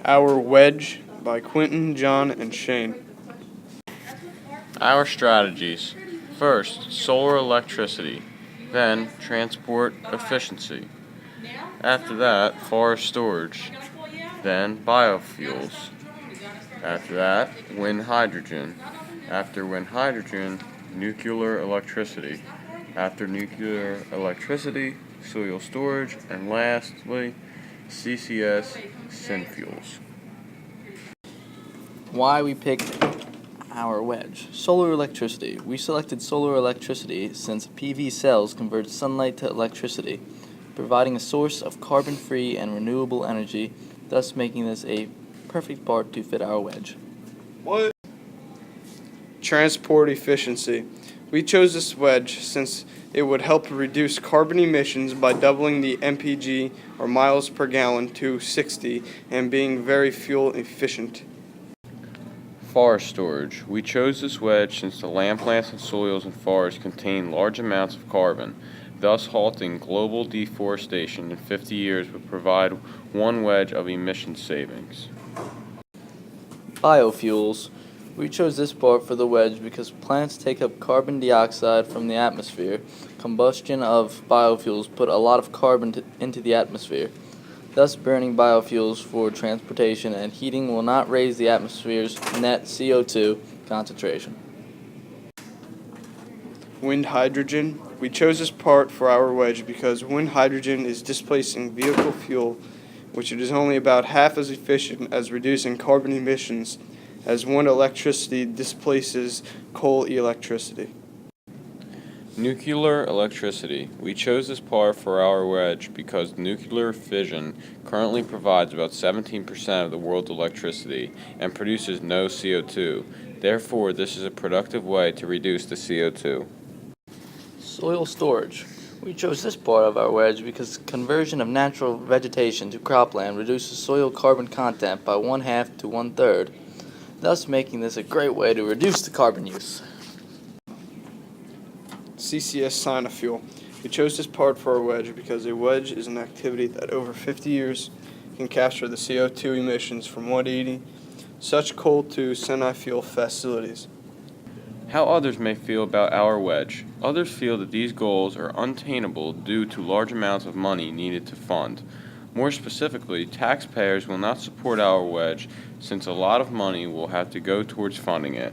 Our Wedge by Quentin, John, and Shane. Our strategies. First, solar electricity. Then, transport efficiency. After that, forest storage. Then, biofuels. After that, wind hydrogen. After wind hydrogen, nuclear electricity. After nuclear electricity, soil storage. And lastly, CCS synfuels. Why we picked our wedge. Solar electricity. We selected solar electricity since PV cells convert sunlight to electricity, providing a source of carbon-free and renewable energy, thus making this a perfect part to fit our wedge. What? Transport efficiency. We chose this wedge since it would help reduce carbon emissions by doubling the mpg, or miles per gallon, to 60 and being very fuel efficient. Forest storage. We chose this wedge since the land plants and soils in forests contain large amounts of carbon. Thus, halting global deforestation in 50 years would provide one wedge of emission savings. Biofuels. We chose this part for the wedge because plants take up carbon dioxide from the atmosphere. Combustion of biofuels put a lot of carbon into the atmosphere. Thus, burning biofuels for transportation and heating will not raise the atmosphere's net CO2 concentration. Wind hydrogen. We chose this part for our wedge because wind hydrogen is displacing vehicle fuel, which it is only about half as efficient as reducing carbon emissions as wind electricity displaces coal electricity. Nuclear electricity. We chose this part for our wedge because nuclear fission currently provides about 17% of the world's electricity and produces no CO2. Therefore, this is a productive way to reduce the CO2. Soil storage. We chose this part of our wedge because conversion of natural vegetation to cropland reduces soil carbon content by 1/2 to 1/3, thus making this a great way to reduce the carbon use. CCS synfuel. We chose this part for our wedge because a wedge is an activity that over 50 years can capture the CO2 emissions from 180 such coal to synfuel facilities. How others may feel about our wedge. Others feel that these goals are unattainable due to large amounts of money needed to fund. More specifically, taxpayers will not support our wedge since a lot of money will have to go towards funding it.